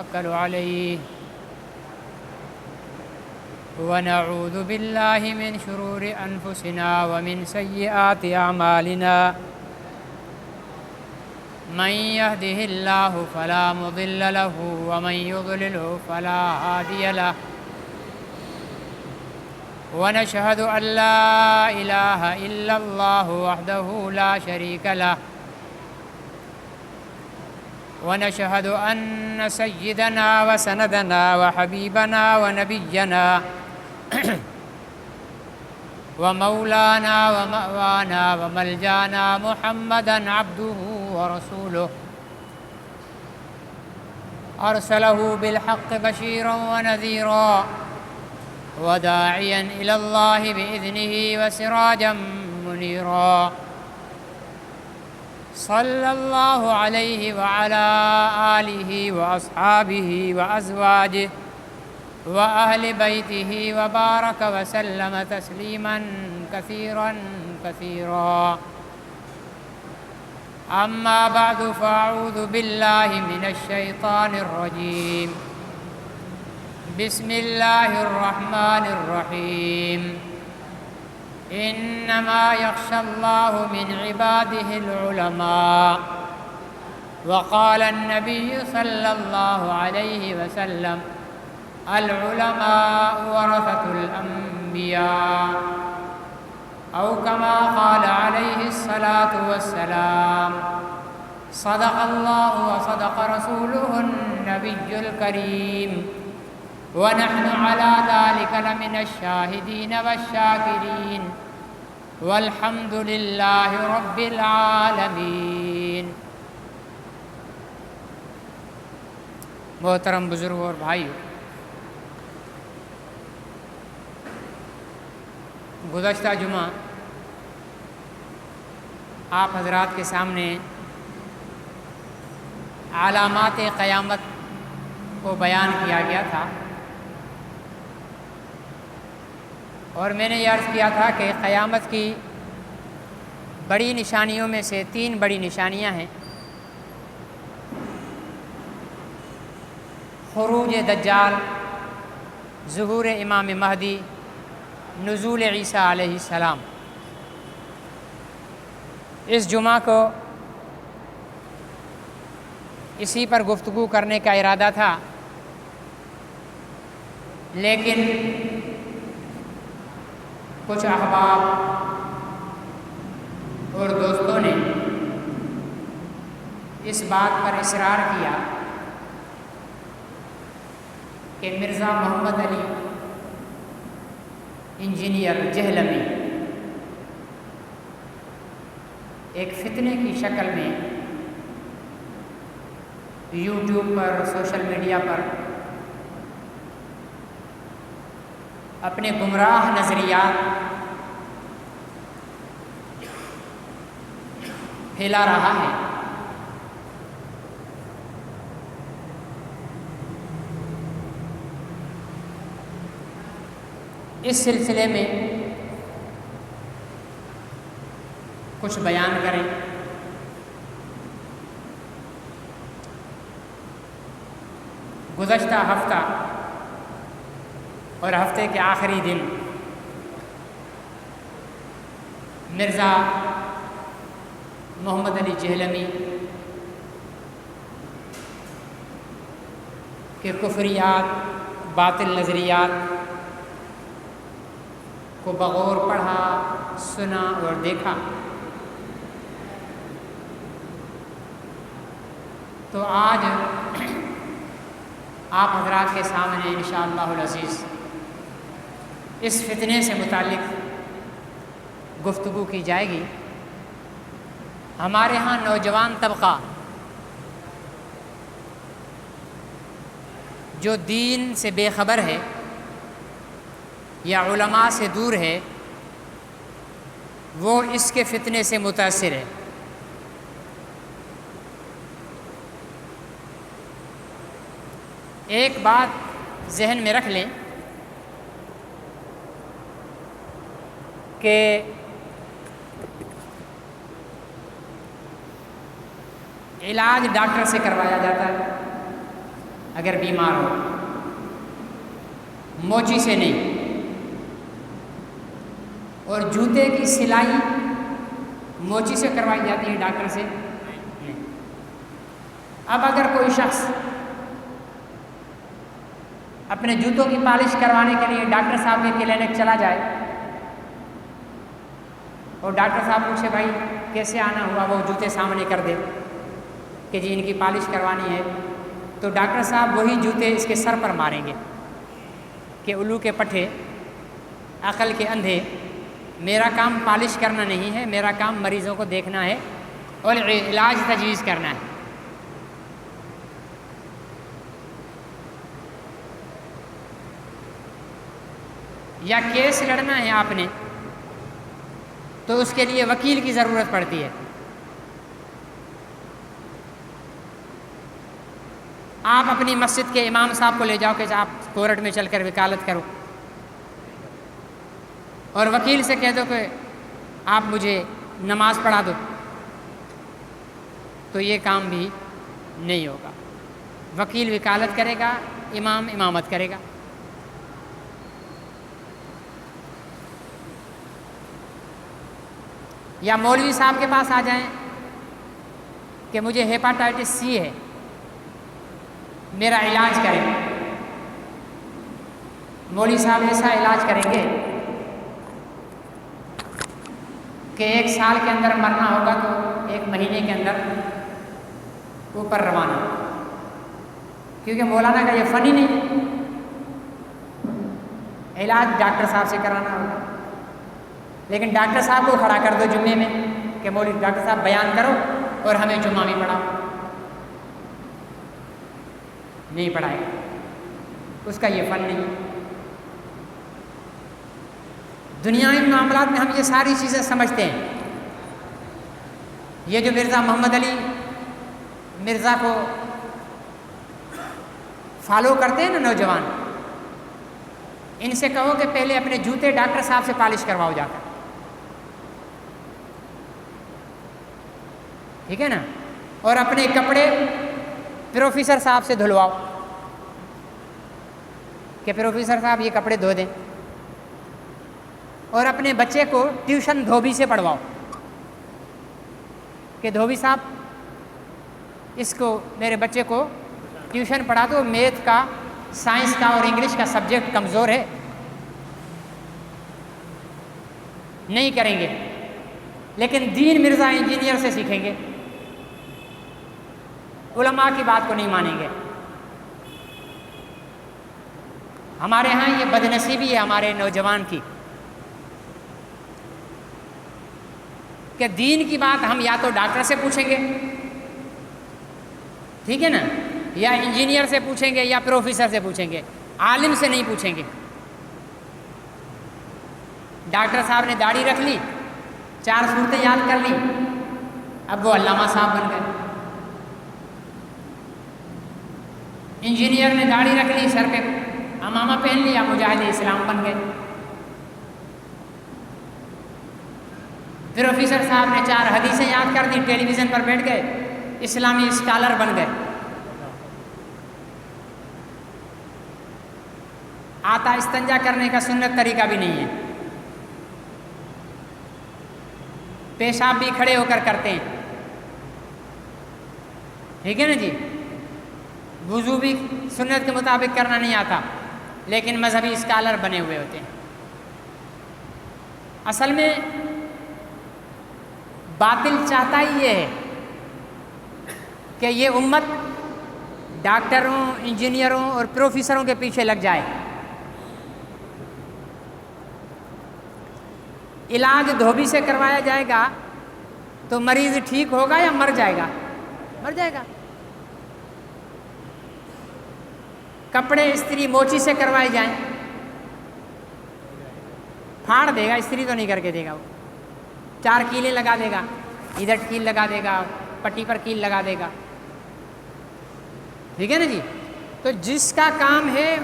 نتوكل عليه ونعوذ بالله من شرور أنفسنا ومن سيئات أعمالنا من يهده الله فلا مضل له ومن يضلله فلا هادي له ونشهد أن لا إله إلا الله وحده لا شريك له ونشهد أن سيدنا وسندنا وحبيبنا ونبينا ومولانا ومأوانا وملجانا محمدا عبده ورسوله أرسله بالحق بشيرا ونذيرا وداعيا إلى الله بإذنه وسراجا منيرا صلى الله عليه وعلى آله وأصحابه وأزواجه وأهل بيته وبارك وسلم تسليما كثيرا كثيرا أما بعد فأعوذ بالله من الشيطان الرجيم بسم الله الرحمن الرحيم إنما يخشى الله من عباده العلماء وقال النبي صلى الله عليه وسلم العلماء ورثة الأنبياء أو كما قال عليه الصلاة والسلام صدق الله وصدق رسوله النبي الكريم ونحن على ذلك لمن الشاهدين والشاكرين والحمد لله رب العالمين۔ محترم بزرگوں اور بھائیو، گزشتہ جمعہ آپ حضرات کے سامنے علامات قیامت کو بیان کیا گیا تھا، اور میں نے یہ عرض کیا تھا کہ قیامت کی بڑی نشانیوں میں سے 3 بڑی نشانیاں ہیں: خروج دجال، ظہور امام مہدی، نزول عیسیٰ علیہ السلام۔ اس جمعہ کو اسی پر گفتگو کرنے کا ارادہ تھا، لیکن کچھ احباب اور دوستوں نے اس بات پر اصرار کیا کہ مرزا محمد علی انجینئر جہلمی ایک فتنے کی شکل میں یوٹیوب پر، سوشل میڈیا پر اپنے گمراہ نظریات پھیلا رہا ہے۔ اس سلسلے میں کچھ بیان کریں۔ گزشتہ ہفتہ اور ہفتے کے آخری دن مرزا محمد علی جہلمی کے کفریات، باطل نظریات کو بغور پڑھا، سنا اور دیکھا، تو آج آپ حضرات کے سامنے انشاءاللہ العزیز اس فتنے سے متعلق گفتگو کی جائے گی۔ ہمارے ہاں نوجوان طبقہ جو دین سے بے خبر ہے یا علماء سے دور ہے، وہ اس کے فتنے سے متاثر ہے۔ ایک بات ذہن میں رکھ لیں کہ علاج ڈاکٹر سے کروایا جاتا ہے، اگر بیمار ہو، موچی سے نہیں۔ اور جوتے کی سلائی موچی سے کروائی جاتی ہے، ڈاکٹر سے نہیں۔ اب اگر کوئی شخص اپنے جوتوں کی پالش کروانے کے لیے ڈاکٹر صاحب کے کلینک چلا جائے اور ڈاکٹر صاحب پوچھے بھائی کیسے آنا ہوا، وہ جوتے سامنے کر دے کہ جی ان کی پالش کروانی ہے، تو ڈاکٹر صاحب وہی جوتے اس کے سر پر ماریں گے کہ الو کے پٹھے، عقل کے اندھے، میرا کام پالش کرنا نہیں ہے، میرا کام مریضوں کو دیکھنا ہے اور علاج تجویز کرنا ہے۔ یا کیس لڑنا ہے آپ نے تو اس کے لیے وکیل کی ضرورت پڑتی ہے۔ آپ اپنی مسجد کے امام صاحب کو لے جاؤ کہ آپ کورٹ میں چل کر وکالت کرو، اور وکیل سے کہہ دو کہ آپ مجھے نماز پڑھا دو، تو یہ کام بھی نہیں ہوگا۔ وکیل وکالت کرے گا، امام امامت کرے گا۔ یا مولوی صاحب کے پاس آ جائیں کہ مجھے ہیپاٹائٹس سی ہے، میرا علاج کریں۔ مولوی صاحب ایسا علاج کریں گے کہ 1 سال کے اندر مرنا ہوگا تو 1 مہینے کے اندر اوپر روانہ، کیونکہ مولانا کا یہ فن ہی نہیں، علاج ڈاکٹر صاحب سے کرانا ہوگا۔ لیکن ڈاکٹر صاحب کو کھڑا کر دو جمعے میں کہ مولوی ڈاکٹر صاحب بیان کرو اور ہمیں جمعہ بھی پڑھاؤ، نہیں پڑھائے گا، اس کا یہ فن نہیں۔ دنیاوی معاملات میں ہم یہ ساری چیزیں سمجھتے ہیں۔ یہ جو مرزا محمد علی مرزا کو فالو کرتے ہیں نا نوجوان، ان سے کہو کہ پہلے اپنے جوتے ڈاکٹر صاحب سے پالش کرواؤ جا کر، ٹھیک ہے نا، اور اپنے کپڑے پروفیسر صاحب سے دھلواؤ کہ پروفیسر صاحب یہ کپڑے دھو دیں، اور اپنے بچے کو ٹیوشن دھوبی سے پڑھواؤ کہ دھوبی صاحب اس کو، میرے بچے کو ٹیوشن پڑھا دو، میتھ کا، سائنس کا اور انگلش کا سبجیکٹ کمزور ہے۔ نہیں کریں گے، لیکن دین مرزا انجینئر سے سیکھیں گے، علماء کی بات کو نہیں مانیں گے۔ ہمارے ہاں یہ بدنصیبی ہے ہمارے نوجوان کی کہ دین کی بات ہم یا تو ڈاکٹر سے پوچھیں گے، ٹھیک ہے نا، یا انجینئر سے پوچھیں گے یا پروفیسر سے پوچھیں گے، عالم سے نہیں پوچھیں گے۔ ڈاکٹر صاحب نے داڑھی رکھ لی، 4 صورتیں یاد کر لی، اب وہ علامہ صاحب بن گئے۔ انجینئر نے داڑھی رکھ لی، سر پہ امامہ پہن لیا، مجاہد اسلام بن گئے۔ پروفیسر صاحب نے 4 حدیثیں یاد کر دی، ٹیلی ویژن پر بیٹھ گئے، اسلامی اسکالر بن گئے۔ آتا استنجا کرنے کا سنت طریقہ بھی نہیں ہے، پیشاب بھی کھڑے ہو کر کرتے ہیں، ٹھیک ہے نا جی، وضو بھی سنت کے مطابق کرنا نہیں آتا، لیکن مذہبی اسکالر بنے ہوئے ہوتے ہیں۔ اصل میں باطل چاہتا ہی یہ ہے کہ یہ امت ڈاکٹروں، انجینئروں اور پروفیسروں کے پیچھے لگ جائے۔ علاج دھوبی سے کروایا جائے گا تو مریض ٹھیک ہوگا یا مر جائے گا؟ مر جائے گا۔ کپڑے استری موچی سے کروائے جائیں، پھاڑ دے گا، استری تو نہیں کر کے دے گا، وہ 4 کیلیں لگا دے گا، ادھر کیل لگا دے گا، پٹی پر کیل لگا دے گا، ٹھیک ہے نا جی۔ تو جس کا کام ہے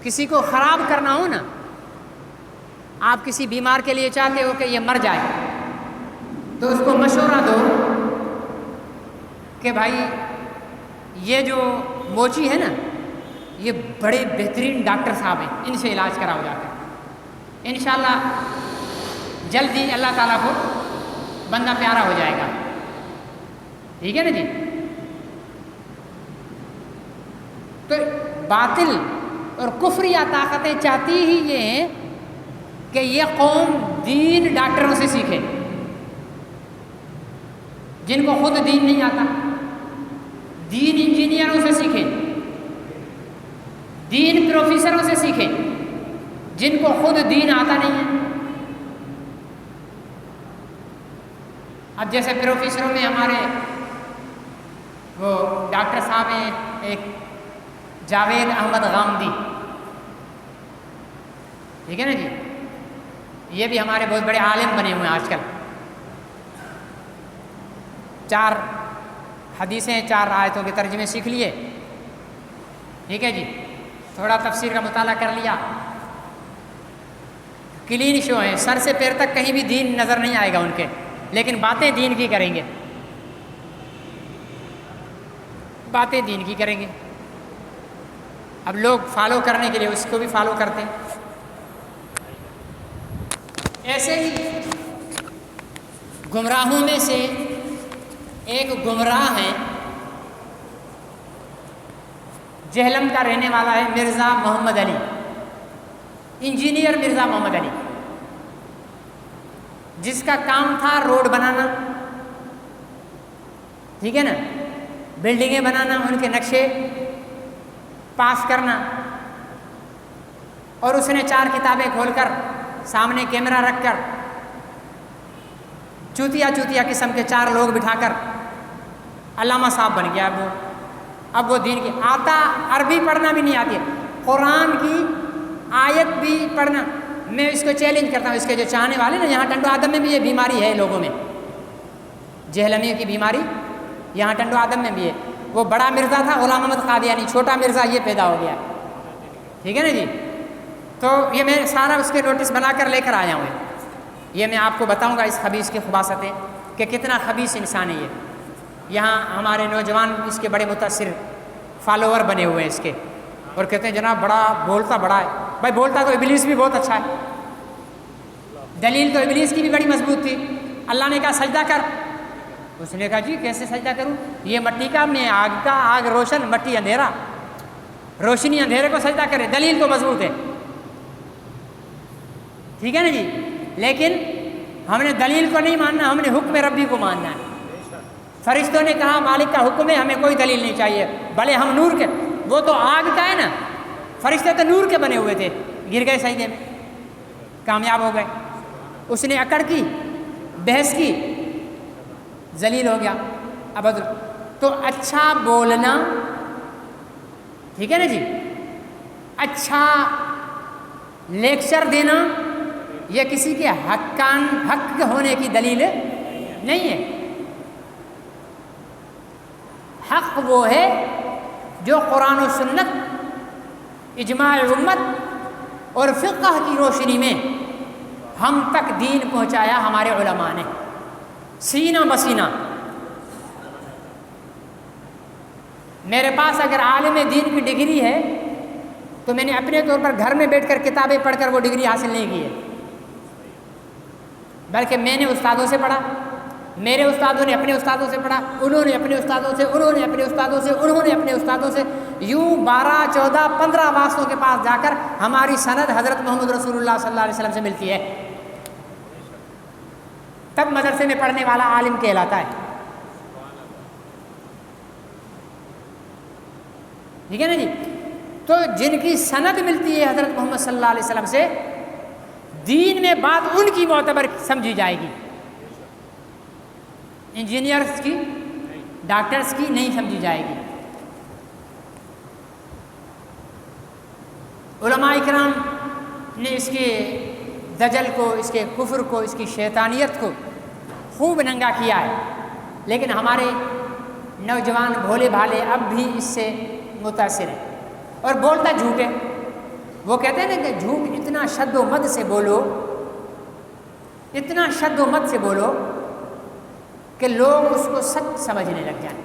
کسی کو خراب کرنا ہو نا، آپ کسی بیمار کے لیے چاہتے ہو کہ یہ مر جائے، تو اس کو مشورہ دو کہ بھائی یہ جو موچی ہے نا، یہ بڑے بہترین ڈاکٹر صاحب ہیں، ان سے علاج کراؤ جا کر، انشاءاللہ جلد ہی اللہ تعالیٰ کو بندہ پیارا ہو جائے گا، ٹھیک ہے نا جی۔ تو باطل اور کفریہ طاقتیں چاہتی ہی یہ ہیں کہ یہ قوم دین ڈاکٹروں سے سیکھے، جن کو خود دین نہیں آتا، دین انجینئروں سے سیکھے، دین پروفیسروں سے سیکھے، جن کو خود دین آتا نہیں ہے۔ اب جیسے پروفیسروں میں ہمارے وہ ڈاکٹر صاحب ہیں، ایک جاوید احمد غامدی، ٹھیک ہے نا جی، یہ بھی ہمارے بہت بڑے عالم بنے ہوئے ہیں آج کل، 4 حدیثیں 4 آیتوں کے ترجمے سیکھ لیے، ٹھیک ہے جی، تھوڑا تفسیر کا مطالعہ کر لیا، کلین شو ہیں، سر سے پیر تک کہیں بھی دین نظر نہیں آئے گا ان کے، لیکن باتیں دین کی کریں گے، باتیں دین کی کریں گے۔ اب لوگ فالو کرنے کے لیے اس کو بھی فالو کرتے ہیں۔ ایسے ہی گمراہوں میں سے ایک گمراہ ہے، جہلم کا رہنے والا ہے، مرزا محمد علی، انجینئر مرزا محمد علی، جس کا کام تھا روڈ بنانا، ٹھیک ہے نا، بلڈنگیں بنانا، ان کے نقشے پاس کرنا، اور اس نے 4 کتابیں کھول کر سامنے کیمرہ رکھ کر چوتیا قسم کے 4 لوگ بٹھا کر علامہ صاحب بن گیا۔ اب وہ دین کی آتا، عربی پڑھنا بھی نہیں آتی، قرآن کی آیت بھی پڑھنا، میں اس کو چیلنج کرتا ہوں، اس کے جو چاہنے والے نا، یہاں ٹنڈو آدم میں بھی یہ بیماری ہے لوگوں میں، جہلمی کی بیماری یہاں ٹنڈو آدم میں بھی ہے۔ وہ بڑا مرزا تھا غلام احمد قادیانی، چھوٹا مرزا یہ پیدا ہو گیا، ٹھیک ہے نا جی۔ تو یہ میں سارا اس کے نوٹس بنا کر لے کر آیا ہوں، یہ میں آپ کو بتاؤں گا اس خبیث کی خباثتیں کہ کتنا خبیث انسان ہے یہ۔ یہاں ہمارے نوجوان اس کے بڑے متاثر فالوور بنے ہوئے ہیں اس کے، اور کہتے ہیں جناب بڑا بولتا بڑا ہے۔ بھائی بولتا تو ابلیس بھی بہت اچھا ہے، دلیل تو ابلیس کی بھی بڑی مضبوط تھی۔ اللہ نے کہا سجدہ کر، اس نے کہا جی کیسے سجدہ کروں، یہ مٹی کا، میں آگ کا، آگ روشن، مٹی اندھیرا، روشنی اندھیرے کو سجدہ کرے، دلیل تو مضبوط ہے، ٹھیک ہے نا جی۔ لیکن ہم نے دلیل کو نہیں ماننا، ہم نے حکم ربی کو ماننا ہے۔ فرشتوں نے کہا مالک کا حکم ہے، ہمیں کوئی دلیل نہیں چاہیے، بھلے ہم نور کے، وہ تو آگ کا ہے نا، فرشتے تو نور کے بنے ہوئے تھے، گر گئے سجدے میں، کامیاب ہو گئے۔ اس نے اکڑ کی، بحث کی، ذلیل ہو گیا۔ اب تو اچھا بولنا، ٹھیک ہے نا جی، اچھا لیکچر دینا، یہ کسی کے حق ہونے کی دلیل نہیں ہے۔ حق وہ ہے جو قرآن و سنت، اجماع امت اور فقہ کی روشنی میں ہم تک دین پہنچایا ہمارے علماء نے، سینہ بسینہ۔ میرے پاس اگر عالم دین کی ڈگری ہے تو میں نے اپنے طور پر گھر میں بیٹھ کر کتابیں پڑھ کر وہ ڈگری حاصل نہیں کی ہے، بلکہ میں نے استادوں سے پڑھا، میرے استادوں نے اپنے استادوں سے پڑھا، انہوں نے اپنے استادوں سے، انہوں نے اپنے استادوں سے، انہوں نے اپنے استادوں سے، یوں 12 14 15 واسطوں کے پاس جا کر ہماری سند حضرت محمد رسول اللہ صلی اللہ علیہ وسلم سے ملتی ہے، تب مدرسے میں پڑھنے والا عالم کہلاتا ہے، ٹھیک ہے نا جی۔ تو جن کی سند ملتی ہے حضرت محمد صلی اللہ علیہ وسلم سے، دین میں بات ان کی معتبر سمجھی جائے گی، انجینئرز کی، ڈاکٹرز کی نہیں سمجھی جائے گی۔ علماء اکرام نے اس کے دجل کو، اس کے کفر کو، اس کی شیطانیت کو خوب ننگا کیا ہے، لیکن ہمارے نوجوان بھولے بھالے اب بھی اس سے متاثر ہیں، اور بولتا جھوٹ ہے۔ وہ کہتے ہیں نا کہ جھوٹ اتنا شد و مد سے بولو، اتنا شد و مد سے بولو کہ لوگ اس کو سچ سمجھنے لگ جائیں۔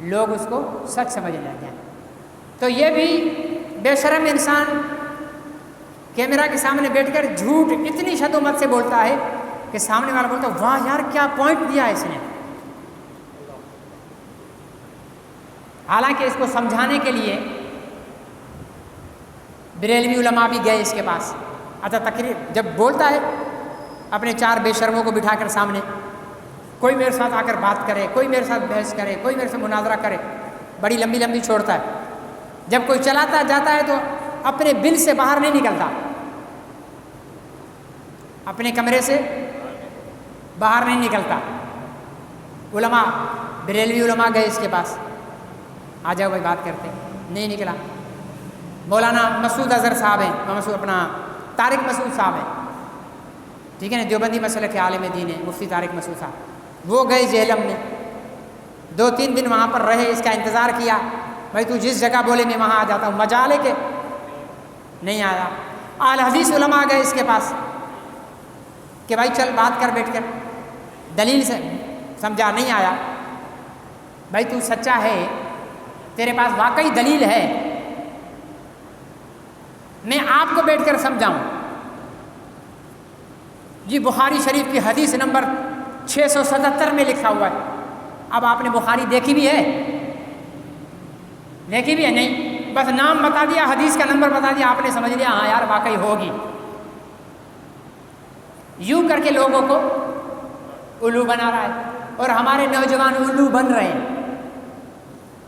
لوگ اس کو سچ سمجھنے لگ جائیں۔ تو یہ بھی بے شرم انسان کیمرہ کے سامنے بیٹھ کر جھوٹ اتنی شدت سے بولتا ہے کہ سامنے والا بولتا ہے واہ یار کیا پوائنٹ دیا ہے اس نے، حالانکہ اس کو سمجھانے کے لیے بریلوی علماء بھی گئے اس کے پاس۔ اچھا تقریر جب بولتا ہے اپنے 4 بے شرموں کو بٹھا کر سامنے، کوئی میرے ساتھ آ کر بات کرے، کوئی میرے ساتھ بحث کرے، کوئی میرے سے مناظرہ کرے، بڑی لمبی لمبی چھوڑتا ہے۔ جب کوئی چلاتا جاتا ہے تو اپنے بل سے باہر نہیں نکلتا، اپنے کمرے سے باہر نہیں نکلتا۔ علماء بریلوی علماء گئے اس کے پاس، آ جاؤ بھائی بات کرتے، نہیں نکلا۔ مولانا مسعود اظہر صاحب ہیں، طارق مسعود صاحب ہیں، ٹھیک ہے نا، دیوبندی مسلک کے عالم دین ہیں، مفتی طارق مسعود صاحب، وہ گئے جہلم میں 2-3 دن وہاں پر رہے، اس کا انتظار کیا، بھائی تو جس جگہ بولے میں وہاں آ جاتا ہوں، مجال ہے کہ نہیں آیا۔ اہل حدیث علماء گئے اس کے پاس کہ بھائی چل بات کر بیٹھ کر، دلیل سے سمجھا، نہیں آیا۔ بھائی تو سچا ہے، تیرے پاس واقعی دلیل ہے، میں آپ کو بیٹھ کر سمجھاؤں؟ جی بخاری شریف کی حدیث نمبر 677 میں لکھا ہوا ہے۔ اب آپ نے بخاری دیکھی بھی ہے؟ دیکھی بھی ہے؟ نہیں، بس نام بتا دیا، حدیث کا نمبر بتا دیا، آپ نے سمجھ لیا ہاں یار واقعی ہوگی۔ یوں کر کے لوگوں کو الو بنا رہا ہے، اور ہمارے نوجوان الو بن رہے ہیں،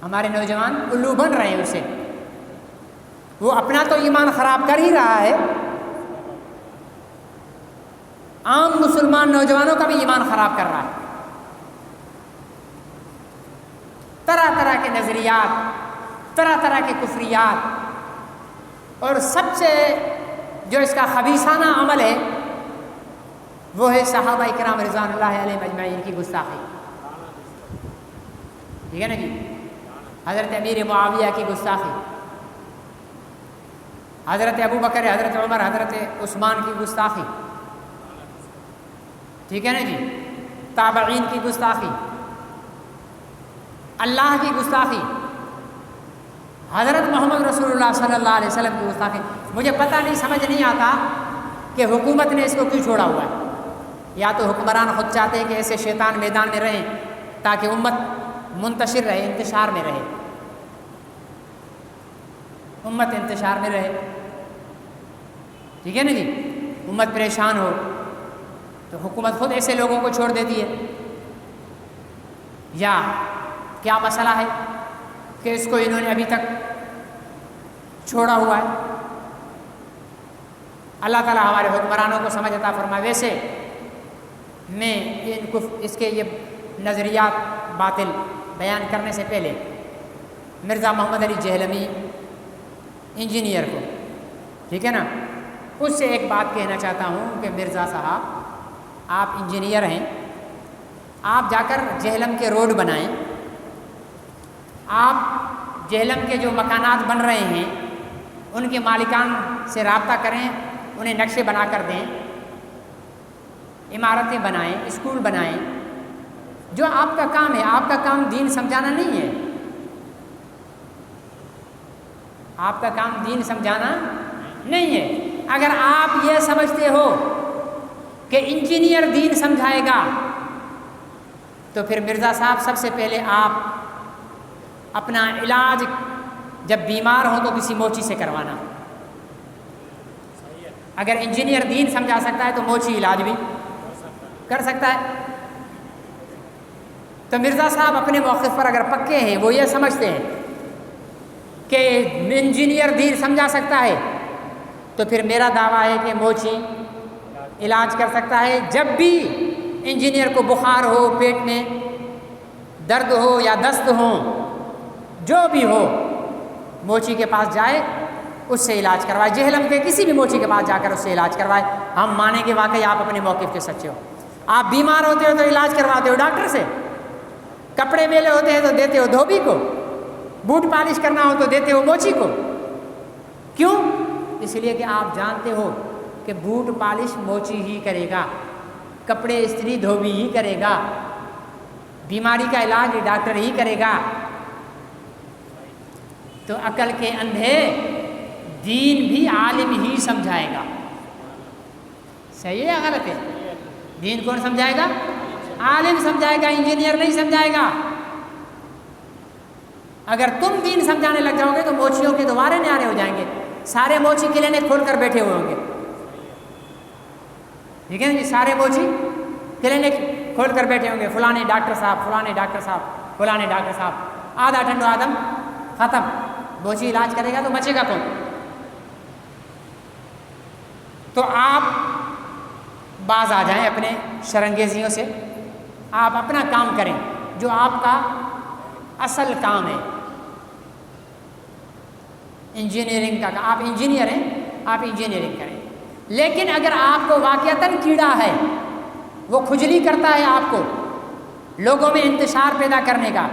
ہمارے نوجوان الو بن رہے ہیں اسے۔ وہ اپنا تو ایمان خراب کر ہی رہا ہے، عام مسلمان نوجوانوں کا بھی ایمان خراب کر رہا ہے۔ طرح طرح کے نظریات، طرح طرح کے کفریات، اور سب سے جو اس کا خبیثانہ عمل ہے وہ ہے صحابہ کرام رضوان اللہ علیہم اجمعین کی گستاخی، ٹھیک ہے نا جی، حضرت امیر معاویہ کی گستاخی، حضرت ابو بکر، حضرت عمر، حضرت عثمان کی گستاخی، ٹھیک ہے نا جی، تابعین کی گستاخی، اللہ کی گستاخی، حضرت محمد رسول اللہ صلی اللہ علیہ وسلم کی گستاخی۔ مجھے پتہ نہیں، سمجھ نہیں آتا کہ حکومت نے اس کو کیوں چھوڑا ہوا ہے۔ یا تو حکمران خود چاہتے ہیں کہ ایسے شیطان میدان میں رہیں تاکہ امت منتشر رہے، انتشار میں رہے، امت انتشار میں رہے، ٹھیک ہے نا جی، امت پریشان ہو تو حکومت خود ایسے لوگوں کو چھوڑ دیتی ہے۔ یا کیا مسئلہ ہے کہ اس کو انہوں نے ابھی تک چھوڑا ہوا ہے؟ اللہ تعالیٰ ہمارے حکمرانوں کو سمجھ عطا فرمائے۔ ویسے میں اس کے یہ نظریات باطل بیان کرنے سے پہلے مرزا محمد علی جہلمی انجینئر کو، ٹھیک ہے نا، اس سے ایک بات کہنا چاہتا ہوں کہ مرزا صاحب آپ انجینئر ہیں، آپ جا کر جہلم کے روڈ بنائیں، آپ جہلم کے جو مکانات بن رہے ہیں ان کے مالکان سے رابطہ کریں، انہیں نقشے بنا کر دیں، عمارتیں بنائیں، اسکول بنائیں، جو آپ کا کام ہے۔ آپ کا کام دین سمجھانا نہیں ہے، آپ کا کام دین سمجھانا نہیں ہے۔ اگر آپ یہ سمجھتے ہو کہ انجینئر دین سمجھائے گا تو پھر مرزا صاحب سب سے پہلے آپ اپنا علاج جب بیمار ہو تو کسی موچی سے کروانا۔ اگر انجینئر دین سمجھا سکتا ہے تو موچی علاج بھی کر سکتا ہے۔ تو مرزا صاحب اپنے موقف پر اگر پکے ہیں، وہ یہ سمجھتے ہیں کہ انجینئر دین سمجھا سکتا ہے، تو پھر میرا دعویٰ ہے کہ موچی علاج کر سکتا ہے۔ جب بھی انجینئر کو بخار ہو، پیٹ میں درد ہو یا دست ہو، جو بھی ہو، موچی کے پاس جائے، اس سے علاج کروائے، جہلم کے کسی بھی موچی کے پاس جا کر اس سے علاج کروائے۔ ہم مانیں گے واقعی آپ اپنے موقف کے سچے ہو۔ آپ بیمار ہوتے ہو تو علاج کرواتے ہو ڈاکٹر سے، کپڑے میلے ہوتے ہیں تو دیتے ہو دھوبی کو، بوٹ پالش کرنا ہو تو دیتے ہو موچی کو۔ کیوں؟ اس لیے کہ آپ جانتے ہو کہ بوٹ پالش موچی ہی کرے گا، کپڑے استری دھوبی ہی کرے گا، بیماری کا علاج ڈاکٹر ہی کرے گا۔ تو عقل کے اندھے دین بھی عالم ہی سمجھائے گا. صحیح ہے یا غلط ہے؟ دین کون سمجھائے گا؟ عالم سمجھائے گا، انجینئر نہیں سمجھائے گا. اگر تم دین سمجھانے لگ جاؤ گے تو موچیوں کے دوبارے نیارے ہو جائیں گے. سارے موچی کلینک کھول کر بیٹھے ہوئے ہوں گے. ٹھیک ہے جی، سارے موچی کلینک کھول کر بیٹھے ہوں گے. فلانے ڈاکٹر صاحب، فلانے ڈاکٹر صاحب، فلانے ڈاکٹر صاحب. آدھا ٹھنڈو آدم ختم. موچی علاج کرے گا تو بچے گا کون؟ تو آپ باز آ جائیں اپنے شرنگیزیوں سے. آپ اپنا کام کریں جو آپ کا اصل کام ہے. انجینئرنگ کا آپ انجینئر ہیں، آپ انجینئرنگ کریں. لیکن اگر آپ کو واقعتاً کیڑا ہے، وہ کھجلی کرتا ہے آپ کو لوگوں میں انتشار پیدا کرنے کا،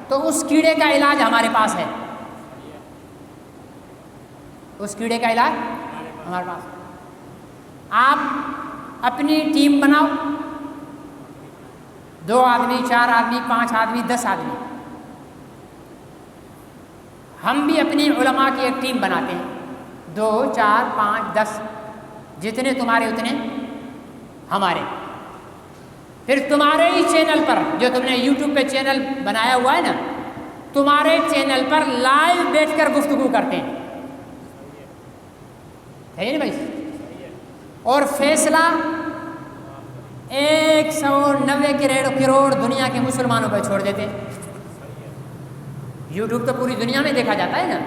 تو اس کیڑے کا علاج ہمارے پاس ہے. اس کیڑے کا علاج ہمارے پاس. آپ اپنی ٹیم بناؤ، 2 آدمی، 4 آدمی، 5 آدمی، 10 آدمی. ہم بھی اپنی علماء کی ایک ٹیم بناتے ہیں، 2، 4، 5، 10، جتنے تمہارے اتنے ہمارے. پھر تمہارے ہی چینل پر، جو تم نے یوٹیوب پہ چینل بنایا ہوا ہے نا، تمہارے چینل پر لائیو بیٹھ کر گفتگو کرتے ہیں. ہے نا بھائی؟ اور فیصلہ 190 کروڑ دنیا کے مسلمانوں پر چھوڑ دیتے ہیں. یوٹیوب تو پوری دنیا میں دیکھا جاتا ہے نا.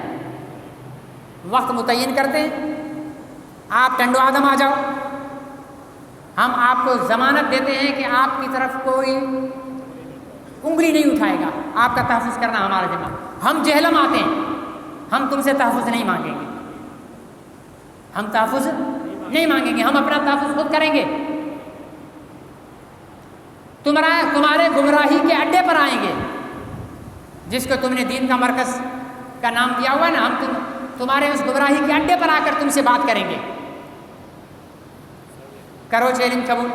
وقت متعین کرتے ہیں، آپ ٹنڈو آدم آ جاؤ، ہم آپ کو ضمانت دیتے ہیں کہ آپ کی طرف کوئی انگلی نہیں اٹھائے گا. آپ کا تحفظ کرنا ہمارا ذمہ. ہم جہلم آتے ہیں، ہم تم سے تحفظ نہیں مانگیں گے. ہم تحفظ نہیں مانگیں گے، ہم اپنا تحفظ خود کریں گے. تمہارے گمراہی کے اڈے پر آئیں گے، جس کو تم نے دین کا مرکز کا نام دیا ہوا ہے نا. ہم تمہارے اس گمراہی کے اڈے پر آ کر تم سے بات کریں گے. کرو چیلنج قبول،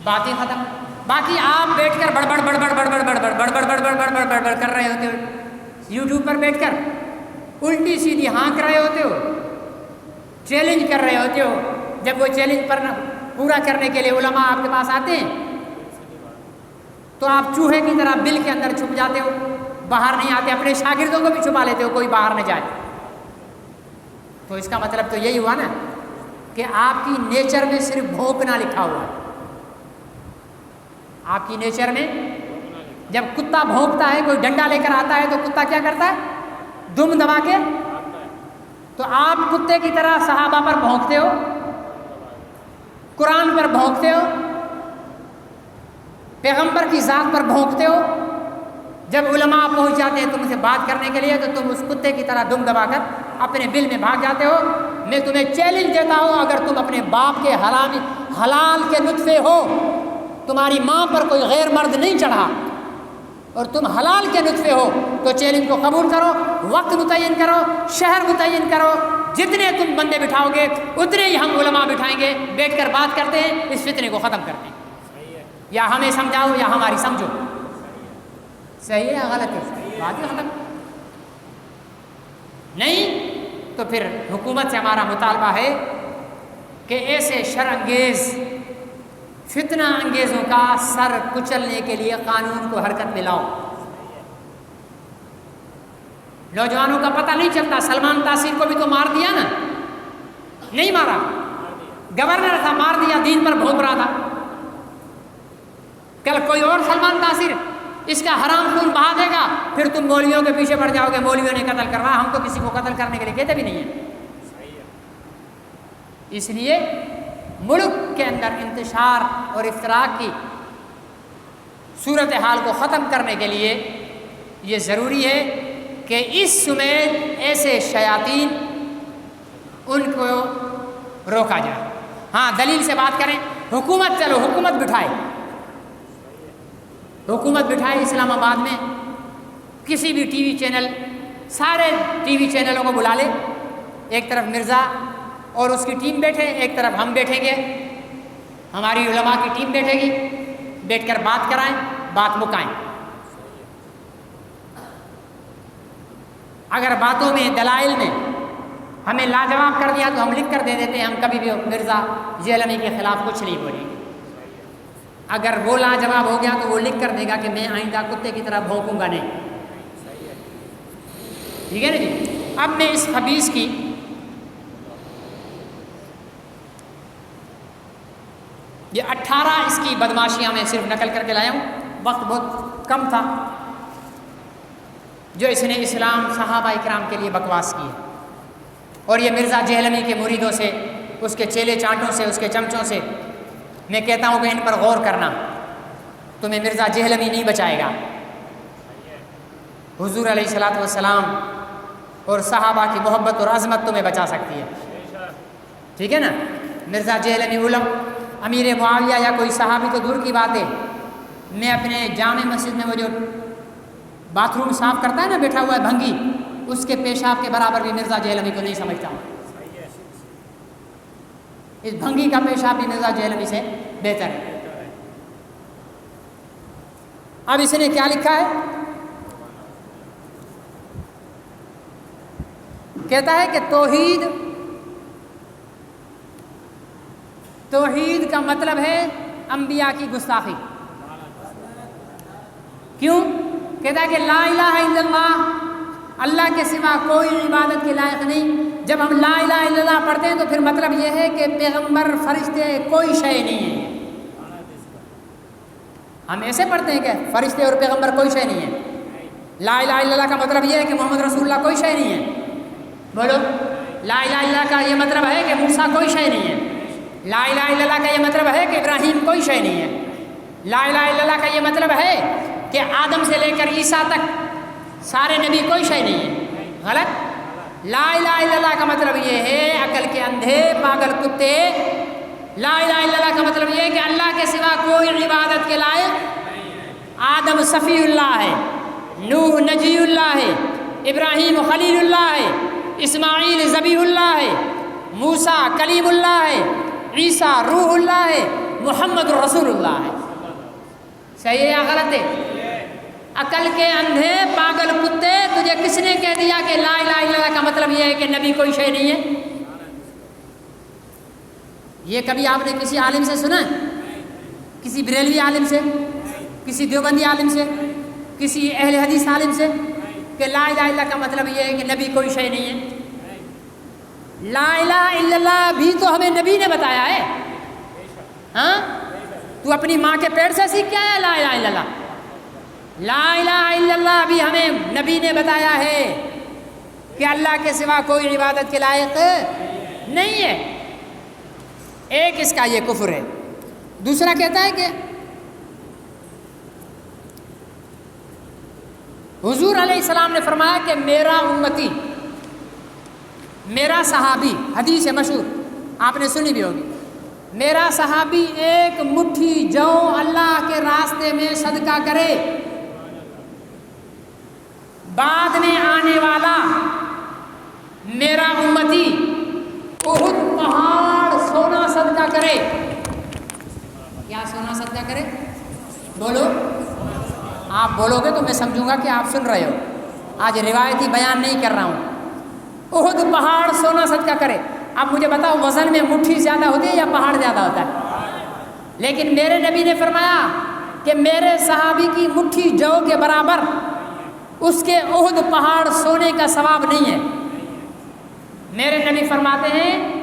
بات ہی ختم. باقی آپ بیٹھ کر بڑبڑ بڑبڑ بڑبڑ بڑبڑ بڑبڑ بڑبڑ بڑبڑ بڑبڑ کر رہے ہوتے ہو. یوٹیوب پر بیٹھ کر الٹی سیدھی ہانک رہے ہوتے ہو، چیلنج کر رہے ہوتے ہو. جب وہ چیلنج پر پورا کرنے کے لیے علماء آپ کے پاس آتے ہیں تو آپ چوہے کی طرح بل کے اندر چھپ جاتے ہو، باہر نہیں آتے. اپنے شاگردوں کو بھی چھپا لیتے ہو، کوئی باہر نہ جائے. تو اس کا مطلب تو یہی ہوا نا کہ آپ کی نیچر میں صرف بھونکنا لکھا ہوا ہے. آپ کی نیچر میں جب کتا بھونکتا ہے، کوئی ڈنڈا لے کر آتا ہے تو کتا کیا کرتا ہے؟ دم دبا کے. تو آپ کتے کی طرح صحابہ پر بھونکتے ہو، قرآن پر بھونکتے ہو، پیغمبر کی ذات پر بھونکتے ہو. جب علماء پہنچ جاتے ہیں تم سے بات کرنے کے لیے تو تم اس کتے کی طرح دم دبا کر اپنے بل میں بھاگ جاتے ہو. میں تمہیں چیلنج دیتا ہوں، اگر تم اپنے باپ کے حلال کے نطفے ہو، تمہاری ماں پر کوئی غیر مرد نہیں چڑھا اور تم حلال کے نطفے ہو، تو چیلنج کو قبول کرو. وقت متعین کرو، شہر متعین کرو. جتنے تم بندے بٹھاؤ گے اتنے ہی ہم علماء بٹھائیں گے. بیٹھ کر بات کرتے ہیں، اس فتنے کو ختم کرتے ہیں. یا ہمیں سمجھاؤ یا ہماری سمجھو. صحیح ہے یا غلط ہے؟ بات ہی ختم. نہیں تو پھر حکومت سے ہمارا مطالبہ ہے کہ ایسے شر انگیز، فتنہ انگیزوں کا سر کچلنے کے لیے قانون کو حرکت میں لاؤ. نوجوانوں کا پتہ نہیں چلتا. سلمان تاثیر کو بھی تو مار دیا نا؟ نہیں مارا، گورنر تھا، مار دیا، دین پر بھونک رہا تھا. کل کوئی اور سلمان تاثیر اس کا حرام خون بہا دے گا، پھر تم مولویوں کے پیچھے پڑ جاؤ گے، مولویوں نے قتل کروا. ہم تو کسی کو قتل کرنے کے لیے کہتے بھی نہیں ہیں. اس لیے ملک کے اندر انتشار اور افتراق کی صورتحال کو ختم کرنے کے لیے یہ ضروری ہے کہ اس سمیت ایسے شیاطین ان کو روکا جائے. ہاں دلیل سے بات کریں. حکومت، چلو حکومت بٹھائے، حکومت بٹھائے اسلام آباد میں کسی بھی ٹی وی چینل، سارے ٹی وی چینلوں کو بلا لے. ایک طرف مرزا اور اس کی ٹیم بیٹھے، ایک طرف ہم بیٹھیں گے، ہماری علماء کی ٹیم بیٹھے گی. بیٹھ کر بات کرائیں، بات مکائیں. اگر باتوں میں دلائل میں ہمیں لاجواب کر دیا تو ہم لکھ کر دے دیتے ہیں، ہم کبھی بھی مرزا جیلانی کے خلاف کچھ نہیں بولیں گے۔ اگر وہ لاجواب ہو گیا تو وہ لکھ کر دے گا کہ میں آئندہ کتے کی طرح بھونکوں گا نہیں۔ ٹھیک ہے نا جی۔ اب میں اس خبیث کی یہ 18 اس کی بدماشیاں میں صرف نقل کر کے لایا ہوں، وقت بہت کم تھا، جو اس نے اسلام صحابہ اکرام کے لیے بکواس کی ہے۔ اور یہ مرزا جہلمی کے مریدوں سے، اس کے چیلے چانٹوں سے، اس کے چمچوں سے میں کہتا ہوں کہ ان پر غور کرنا، تمہیں مرزا جہلمی نہیں بچائے گا، حضور علیہ الصلوۃ والسلام اور صحابہ کی محبت اور عظمت تمہیں بچا سکتی ہے۔ ٹھیک ہے نا۔ مرزا جہلمی علم امیر معاویہ یا کوئی صحابی تو دور کی بات ہے، میں اپنے جامع مسجد میں وہ جو باتھ روم صاف کرتا ہے نا بیٹھا ہوا ہے بھنگی، اس کے پیشاب کے برابر بھی مرزا جہلمی کو نہیں سمجھتا ہوں۔ اس بھنگی کا پیشاب بھی مرزا جہلمی سے بہتر ہے۔ اب اس نے کیا لکھا ہے؟ کہتا ہے کہ توحید کا مطلب ہے انبیاء کی گستاخی۔ کیوں؟ کہتا ہے کہ لا الہ الا اللہ، اللہ کے سوا کوئی عبادت کے لائق نہیں۔ جب ہم لا الہ الا اللہ پڑھتے ہیں تو پھر مطلب یہ ہے کہ پیغمبر، فرشتے کوئی شے نہیں ہے۔ ہم ایسے پڑھتے ہیں کہ فرشتے اور پیغمبر کوئی شے نہیں ہے۔ لا الہ الا اللہ کا مطلب یہ ہے کہ محمد رسول اللہ کوئی شے نہیں ہے۔ بولو، لا الہ الا اللہ کا یہ مطلب ہے کہ موسیٰ کوئی شے نہیں ہے۔ لا الہ الا اللہ کا یہ مطلب ہے کہ ابراہیم کوئی شے نہیں ہے۔ لا الہ الا اللہ کا یہ مطلب ہے کہ آدم سے لے کر عیسیٰ تک سارے نبی کوئی شے نہیں ہے۔ غلط۔ لا الہ الا اللہ کا مطلب یہ ہے، عقل کے اندھے پاگل کتے، لا الہ الا اللہ کا مطلب یہ ہے کہ اللہ کے سوا کوئی عبادت کے لائق، آدم صفی اللہ ہے، نوح نجی اللہ ہے، ابراہیم خلیل اللہ ہے، اسماعیل ذبیح اللہ ہے، موسیٰ کلیم اللہ ہے، عیسیٰ روح اللہ ہے، محمد رسول اللہ ہے۔ صحیح ہے یا غلط ہے؟ عقل کے اندھے پاگل کتے، تجھے کس نے کہہ دیا کہ لا الہ الا اللہ کا مطلب یہ ہے کہ نبی کوئی شے نہیں ہے؟ یہ کبھی آپ نے کسی عالم سے سنا ہے؟ کسی بریلوی عالم سے، کسی دیوبندی عالم سے، کسی اہل حدیث عالم سے کہ لا الہ الا اللہ کا مطلب یہ ہے کہ نبی کوئی شے نہیں ہے؟ لا الہ الا اللہ بھی تو ہمیں نبی نے بتایا ہے۔ ہاں، تو اپنی ماں کے پیٹ سے سیکھ کے آیا لا الہ الا اللہ؟ لا الہ الا اللہ بھی ہمیں نبی نے بتایا ہے کہ اللہ کے سوا کوئی عبادت کے لائق نہیں ہے۔ ایک اس کا یہ کفر ہے۔ دوسرا کہتا ہے کہ حضور علیہ السلام نے فرمایا کہ میرا امتی، میرا صحابی، حدیث مشہور آپ نے سنی بھی ہوگی، میرا صحابی ایک مٹھی جو اللہ کے راستے میں صدقہ کرے، بعد میں آنے والا میرا امتی احد پہاڑ سونا صدقہ کرے۔ کیا سونا صدقہ کرے؟ بولو، آپ بولو گے تو میں سمجھوں گا کہ آپ سن رہے ہو۔ آج روایتی بیان نہیں کر رہا ہوں۔ احد پہاڑ سونا صدقہ کرے۔ اب مجھے بتاؤ، وزن میں مٹھی زیادہ ہوتی ہے یا پہاڑ زیادہ ہوتا ہے؟ لیکن میرے نبی نے فرمایا کہ میرے صحابی کی مٹھی جو کے برابر اس کے احد پہاڑ سونے کا ثواب نہیں ہے۔ میرے نبی فرماتے ہیں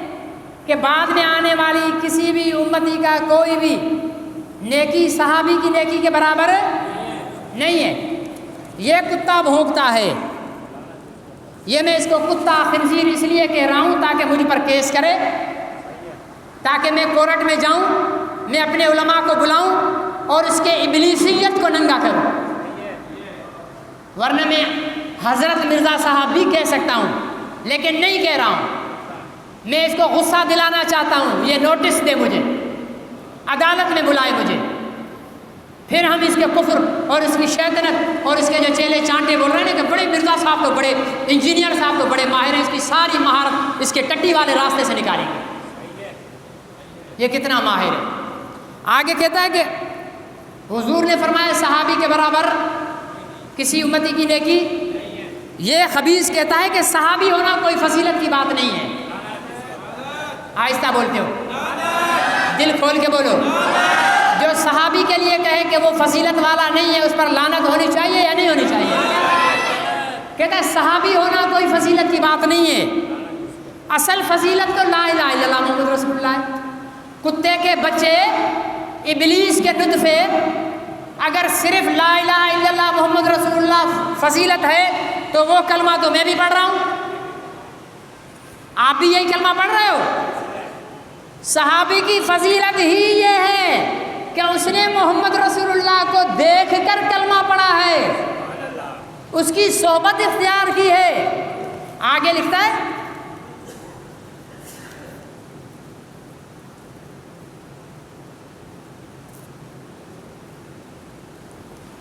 کہ بعد میں آنے والی کسی بھی امتی کا کوئی بھی نیکی صحابی کی نیکی کے برابر نہیں ہے۔ یہ کتا بھونکتا ہے، یہ میں اس کو کتا خنزیر اس لیے کہہ رہا ہوں تاکہ مجھ پر کیس کرے، تاکہ میں کورٹ میں جاؤں، میں اپنے علماء کو بلاؤں اور اس کے ابلیسیت کو ننگا کروں۔ ورنہ میں حضرت مرزا صاحب بھی کہہ سکتا ہوں، لیکن نہیں کہہ رہا ہوں۔ میں اس کو غصہ دلانا چاہتا ہوں، یہ نوٹس دے مجھے، عدالت میں بلائے مجھے، پھر ہم اس کے کفر اور اس کی شیطنت اور اس کے جو چیلے چانٹے بول رہے ہیں کہ بڑے مرزا صاحب تو بڑے انجینئر صاحب تو بڑے ماہر ہیں، اس کی ساری مہارت اس کے ٹٹی والے راستے سے نکالیں گے۔ یہ کتنا ماہر ہے۔ آگے کہتا ہے کہ حضور نے فرمایا صحابی کے برابر کسی امتی کی نیکی، یہ خبیث کہتا ہے کہ صحابی ہونا کوئی فضیلت کی بات نہیں ہے. آہستہ بولتے ہو, دل کھول کے بولو. جو صحابی کے لیے کہے کہ وہ فضیلت والا نہیں ہے, اس پر لعنت ہونی چاہیے یا نہیں ہونی چاہیے؟ کہتا ہے صحابی ہونا کوئی فضیلت کی بات نہیں ہے. اصل فضیلت تو لا الہ الا اللہ محمد رسول اللہ ہے. کتے کے بچے ابلیس کے نطفے, اگر صرف لا الہ الا اللہ محمد رسول اللہ فضیلت ہے تو وہ کلمہ تو میں بھی پڑھ رہا ہوں, آپ بھی یہی کلمہ پڑھ رہے ہو. صحابی کی فضیلت ہی یہ ہے کہ اس نے محمد رسول اللہ کو دیکھ کر کلمہ پڑھا ہے, اس کی صحبت اختیار کی ہے. آگے لکھتا ہے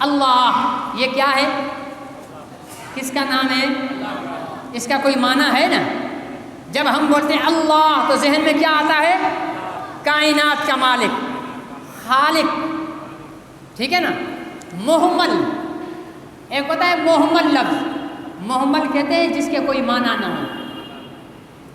اللہ. یہ کیا ہے؟ کس کا نام ہے؟ اس کا کوئی معنی ہے نا. جب ہم بولتے ہیں اللہ تو ذہن میں کیا آتا ہے؟ کائنات کا مالک, خالق, ٹھیک ہے نا. محمل, ایک ہوتا ہے محمل لفظ. محمل کہتے ہیں جس کے کوئی معنی نہ ہو.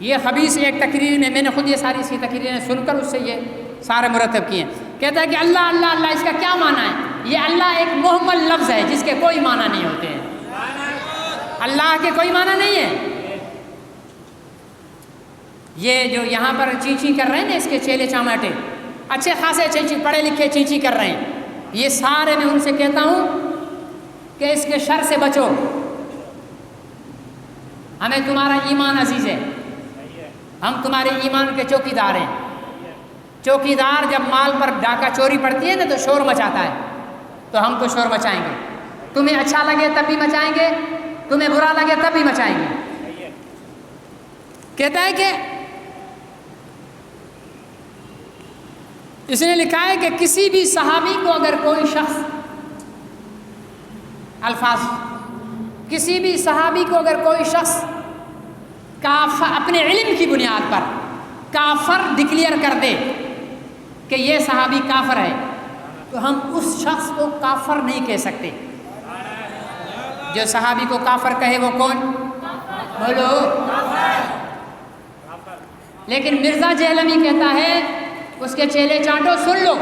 یہ خبیث ایک تقریر میں نے خود یہ ساری سی تقریریں سن کر اس سے یہ سارے مرتب کیے. کہتا ہے کہ اللہ اللہ اللہ, اس کا کیا معنی ہے؟ یہ اللہ ایک محمل لفظ ہے جس کے کوئی معنی نہیں ہوتے ہیں. اللہ کے کوئی معنی نہیں ہے. یہ جو یہاں پر چینچی کر رہے ہیں نا, اس کے چیلے چاماٹے اچھے خاصے چینچی, پڑھے لکھے چینچی کر رہے ہیں, یہ سارے میں ان سے کہتا ہوں کہ اس کے شر سے بچو. ہمیں تمہارا ایمان عزیز ہے, ہم تمہارے ایمان کے چوکیدار ہیں. چوکیدار جب مال پر ڈاکہ چوری پڑتی ہے نا تو شور مچاتا ہے, تو ہم تو شور مچائیں گے. تمہیں اچھا لگے تب بھی مچائیں گے, تمہیں برا لگے تب بھی مچائیں گے. کہتا ہے کہ اس نے لکھا ہے کہ کسی بھی صحابی کو اگر کوئی شخص, الفاظ, کسی بھی صحابی کو اگر کوئی شخص کافر اپنے علم کی بنیاد پر کافر ڈکلیئر کر دے کہ یہ صحابی کافر ہے, تو ہم اس شخص کو کافر نہیں کہہ سکتے. جو صحابی کو کافر کہے وہ کون؟ بولو. لیکن مرزا جہلمی کہتا ہے, اس کے چیلے چانٹو سن لو,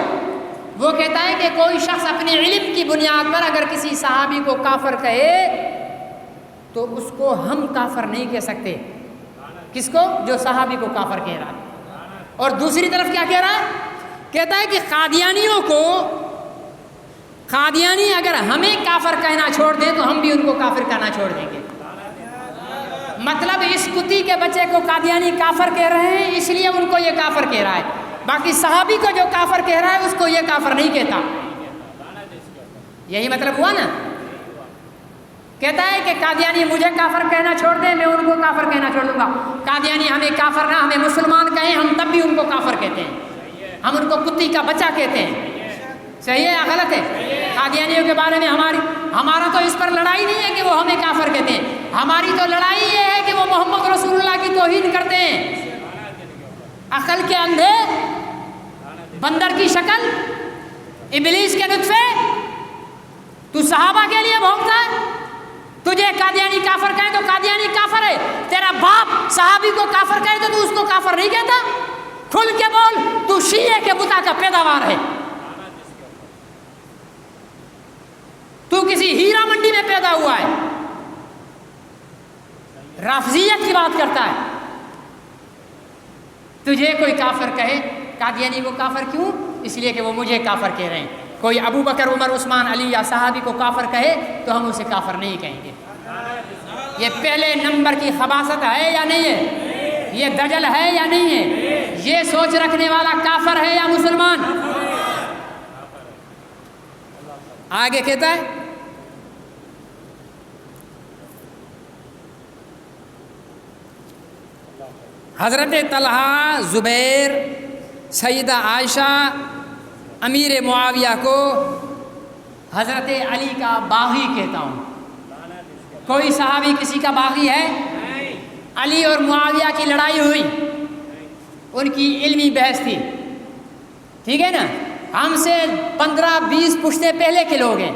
وہ کہتا ہے کہ کوئی شخص اپنے علم کی بنیاد پر اگر کسی صحابی کو کافر کہے تو اس کو ہم کافر نہیں کہہ سکتے. کس کو؟ جو صحابی کو کافر کہہ رہا ہے. اور دوسری طرف کیا کہہ رہا ہے؟ کہتا ہے کہ قادیانیوں کو, قادیانی اگر ہمیں کافر کہنا چھوڑ دیں تو ہم بھی ان کو کافر کہنا چھوڑ دیں گے. مطلب اس کتی کے بچے کو قادیانی کافر کہہ رہے ہیں, اس لیے ان کو یہ کافر کہہ رہا ہے. باقی صحابی کو جو کافر کہہ رہا ہے اس کو یہ کافر نہیں کہتا. یہی مطلب ہوا نا. کہتا ہے کہ قادیانی مجھے کافر کہنا چھوڑ دیں, میں ان کو کافر کہنا چھوڑ دوں گا. قادیانی ہمیں کافر نہ, ہمیں مسلمان کہیں, ہم تب بھی ان کو کافر کہتے ہیں. ہم ان کو کتی کا بچہ کہتے ہیں. صحیح ہے یا غلط ہے؟ قادیانیوں کے بارے میں ہمارا تو اس پر لڑائی نہیں ہے کہ وہ ہمیں کافر کہتے ہیں. ہماری تو لڑائی یہ ہے کہ وہ محمد رسول اللہ کی توہین کرتے ہیں. عقل کے اندھے, بندر کی شکل, ابلیس کے نطفے, تو صحابہ کے لیے بھونکتا ہے. تجھے قادیانی کافر کہے تو قادیانی کافر ہے, تیرا باپ صحابی کو کافر کہے تو اس کو کافر نہیں کہتا. کھل کے بول, تو شیعہ کے بتا کا پیداوار ہے. تو کسی ہیرا منڈی میں پیدا ہوا ہے, رافضیت کی بات کرتا ہے. تجھے کوئی کافر کہے, قادیانی کو کافر کیوں؟ اس لیے کہ وہ مجھے کافر کہہ رہے ہیں. کوئی ابو بکر, عمر, عثمان, علی یا صحابی کو کافر کہے تو ہم اسے کافر نہیں کہیں گے. یہ پہلے نمبر کی خباثت ہے یا نہیں ہے؟ یہ دجل ہے یا نہیں ہے؟ یہ سوچ رکھنے والا کافر ہے یا مسلمان؟ آگے کہتا ہے حضرت طلحہ, زبیر, سیدہ عائشہ, امیر معاویہ کو حضرت علی کا باغی کہتا ہوں. کوئی صحابی کسی کا باغی ہے؟ علی اور معاویہ کی لڑائی ہوئی, ان کی علمی بحث تھی, ٹھیک ہے نا. ہم سے 15-20 پشتے پہلے کے لوگ ہیں.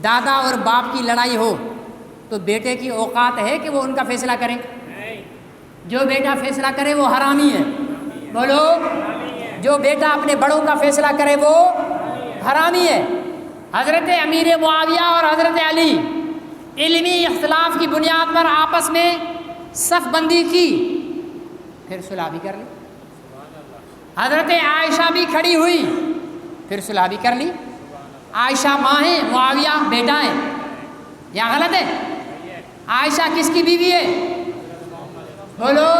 دادا اور باپ کی لڑائی ہو تو بیٹے کی اوقات ہے کہ وہ ان کا فیصلہ کریں؟ جو بیٹا فیصلہ کرے وہ حرامی ہے، بولو، جو بیٹا اپنے بڑوں کا فیصلہ کرے وہ حرامی ہے۔ حضرت امیر معاویہ اور حضرت علی علمی اختلاف کی بنیاد پر آپس میں صف بندی کی، پھر صلح بھی کر لی۔ حضرت عائشہ بھی کھڑی ہوئی، پھر صلح بھی کر لی۔ عائشہ ماں ہے، معاویہ بیٹا ہے، یا غلط ہے؟ عائشہ کس کی بیوی ہے؟ بولو،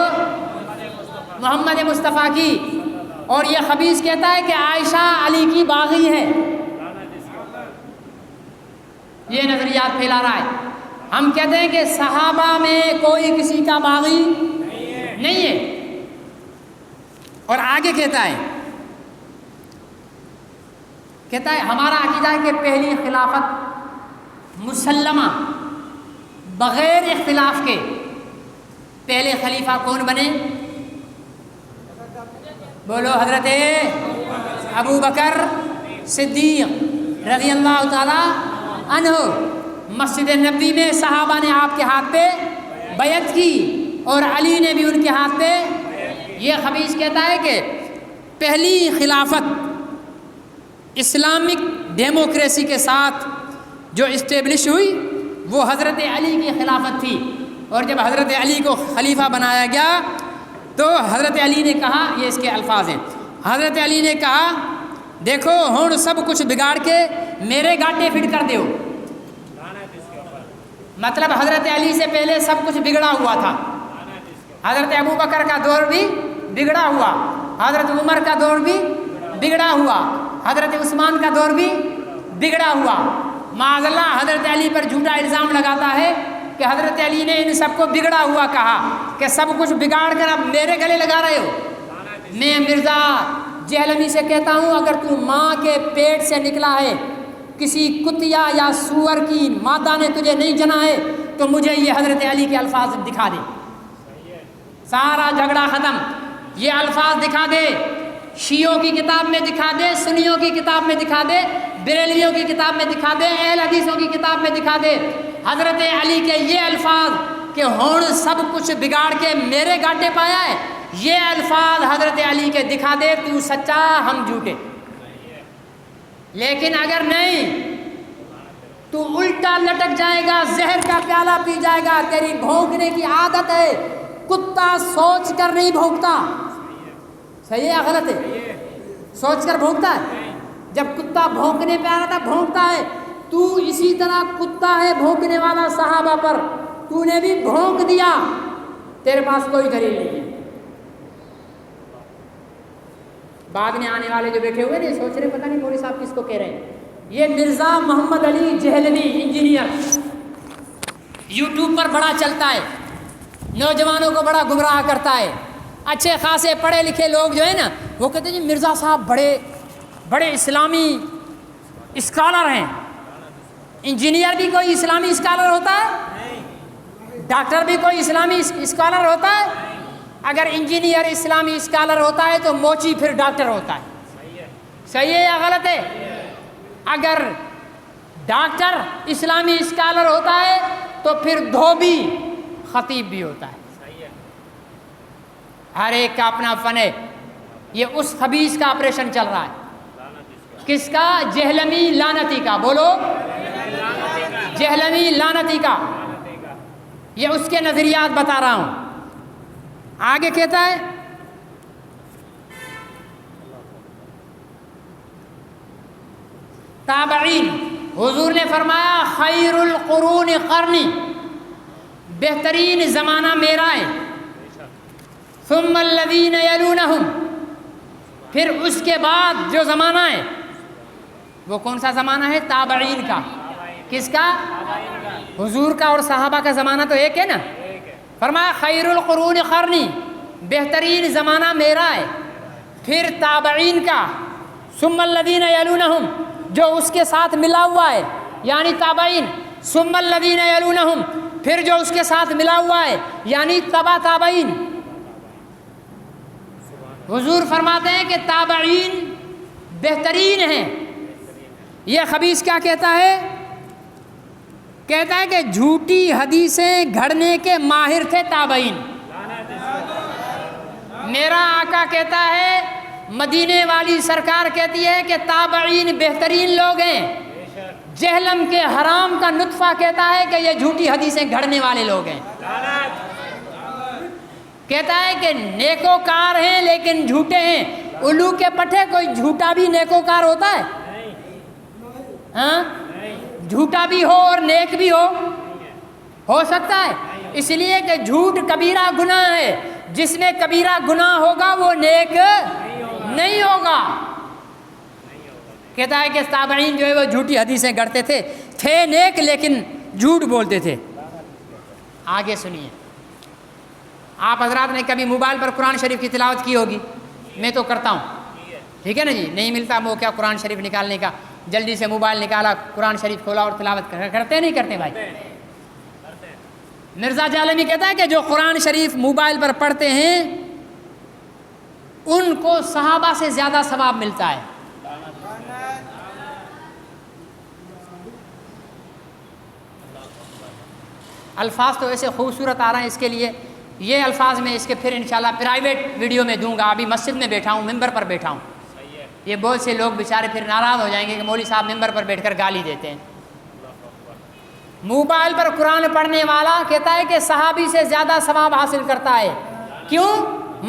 محمد مصطفیٰ کی۔ اور یہ خبیث کہتا ہے کہ عائشہ علی کی باغی ہے، یہ نظریات پھیلا رہا ہے۔ ہم کہتے ہیں کہ صحابہ میں کوئی کسی کا باغی نہیں ہے۔ اور آگے کہتا ہے ہمارا عقیدہ ہے کہ پہلی خلافت مسلمہ بغیر اختلاف کے پہلے خلیفہ کون بنے؟ بولو، حضرت ابو بکر صدیق رضی اللہ تعالی عنہ۔ مسجد نبوی میں صحابہ نے آپ کے ہاتھ پہ بیعت کی اور علی نے بھی ان کے ہاتھ پہ۔ یہ خبیث کہتا ہے کہ پہلی خلافت اسلامک ڈیموکریسی کے ساتھ جو اسٹیبلش ہوئی وہ حضرت علی کی خلافت تھی، اور جب حضرت علی کو خلیفہ بنایا گیا تو حضرت علی نے کہا، یہ اس کے الفاظ ہیں، حضرت علی نے کہا دیکھو ہن سب کچھ بگاڑ کے میرے گاٹے فٹ کر دیو۔ مطلب حضرت علی سے پہلے سب کچھ بگڑا ہوا تھا، حضرت ابو بکر کا دور بھی بگڑا ہوا، حضرت عمر کا دور بھی بگڑا ہوا، حضرت عثمان کا دور بھی بگڑا ہوا۔ معاذ اللہ حضرت علی پر جھوٹا الزام لگاتا ہے کہ حضرت علی نے ان سب کو بگڑا ہوا کہا، کہ سب کچھ بگاڑ کر اب میرے گلے لگا رہے ہو۔ میں مرزا جہلمی سے کہتا ہوں اگر تو ماں کے پیٹ سے نکلا ہے، کسی کتیا یا سور کی مادہ نے تجھے نہیں جنا ہے، تو مجھے یہ حضرت علی کے الفاظ دکھا دے، سارا جھگڑا ختم۔ یہ الفاظ دکھا دے، شیعوں کی کتاب میں دکھا دے، سنیوں کی کتاب میں دکھا دے، بریلویوں کی کتاب میں دکھا دے، اہل حدیثوں کی کتاب میں دکھا دے حضرت علی کے یہ الفاظ کہ ہون سب کچھ بگاڑ کے میرے گاٹے پایا ہے، یہ الفاظ حضرت علی کے دکھا دے، تو سچا ہم جھوٹے۔ لیکن اگر نہیں تو الٹا لٹک جائے گا، زہر کا پیالہ پی جائے گا، تیری بھونکنے کی عادت ہے، کتا سوچ کر نہیں بھونکتا، صحیح ہے غلط ہے؟ سوچ کر بھونکتا ہے؟ جب کتا بھونکنے پہ آ رہا تھا بھونکتا ہے، تو اسی طرح کتا ہے بھونکنے والا صحابہ پر، تو نے بھی بھونک دیا، تیرے پاس کوئی دلیل نہیں ہے۔ بعد میں آنے والے جو بیٹھے ہوئے نہیں سوچ رہے پتہ نہیں مولوی صاحب کس کو کہہ رہے ہیں، یہ مرزا محمد علی جہلوی انجینئر یوٹیوب پر بڑا چلتا ہے، نوجوانوں کو بڑا گمراہ کرتا ہے۔ اچھے خاصے پڑھے لکھے لوگ جو ہیں نا وہ کہتے ہیں جی مرزا صاحب بڑے اسلامی اسکالر ہیں۔ انجینئر بھی کوئی اسلامی اسکالر ہوتا ہے؟ ڈاکٹر بھی کوئی اسلامی اسکالر ہوتا ہے؟ اگر انجینئر اسلامی اسکالر ہوتا ہے تو موچی پھر ڈاکٹر ہوتا ہے، صحیح ہے یا غلط ہے؟ اگر ڈاکٹر اسلامی اسکالر ہوتا ہے تو پھر دھوبی خطیب بھی ہوتا ہے۔ ہر ایک کا اپنا فن ہے۔ یہ اس خبیث کا آپریشن چل رہا ہے، کس کا؟ جہلمی لعنتی کا، بولو، جہلمی لعنتی کا۔ یہ اس کے نظریات بتا رہا ہوں۔ آگے کہتا ہے تابعین، حضور نے فرمایا خیر القرون قرنی، بہترین زمانہ میرا ہے، ثم الذین یلونہم، پھر اس کے بعد جو زمانہ ہے وہ کون سا زمانہ ہے؟ تابعین کا۔ کس کا؟ حضور کا اور صحابہ کا زمانہ تو ایک ہے نا۔ فرمایا خیر القرون قرنی، بہترین زمانہ میرا ہے، پھر تابعین کا، ثم الذین یلونہم، جو اس کے ساتھ ملا ہوا ہے یعنی تابعین، ثم الذین یلونہم، پھر جو اس کے ساتھ ملا ہوا ہے یعنی تبع تابعین۔ حضور فرماتے ہیں کہ تابعین بہترین ہیں۔ یہ خبیث کیا کہتا ہے کہتا ہے کہ جھوٹی حدیثیں گھڑنے کے ماہر تھے تابعین. میرا آقا کہتا ہے، مدینے والی سرکار کہتی ہے کہ تابعین بہترین لوگ ہیں. جہلم کے حرام کا نطفہ کہتا ہے کہ یہ جھوٹی حدیثیں گھڑنے والے لوگ ہیں. کہتا ہے کہ نیکوکار ہیں لیکن جھوٹے ہیں. الو کے پٹھے کوئی جھوٹا بھی نیکوکار ہوتا ہے؟ ہاں، جھوٹا بھی ہو اور نیک بھی ہو سکتا ہے؟ اس لیے کہ جھوٹ کبیرہ گناہ ہے. جس میں کبیرہ گناہ ہوگا وہ نیک نہیں ہوگا. کہتا ہے کہ تابعین جو ہے وہ جھوٹی حدیثیں گڑھتے تھے نیک لیکن جھوٹ بولتے تھے. آگے سنیے. آپ حضرات نے کبھی موبائل پر قرآن شریف کی تلاوت کی ہوگی، میں تو کرتا ہوں، ٹھیک ہے نا جی. نہیں ملتا موقع قرآن شریف نکالنے کا، جلدی سے موبائل نکالا، قرآن شریف کھولا اور تلاوت کرتے نہیں کرتے بھائی؟ مرزا جہلمی کہتا ہے کہ جو قرآن شریف موبائل پر پڑھتے ہیں ان کو صحابہ سے زیادہ ثواب ملتا ہے. الفاظ تو ایسے خوبصورت آ رہے ہیں، اس کے لیے یہ الفاظ میں اس کے پھر انشاءاللہ پرائیویٹ ویڈیو میں دوں گا. ابھی مسجد میں بیٹھا ہوں، ممبر پر بیٹھا ہوں. یہ بہت سے لوگ بیچارے پھر ناراض ہو جائیں گے کہ مولوی صاحب ممبر پر بیٹھ کر گالی دیتے ہیں. موبائل پر قرآن پڑھنے والا کہتا ہے کہ صحابی سے زیادہ ثواب حاصل کرتا ہے. کیوں؟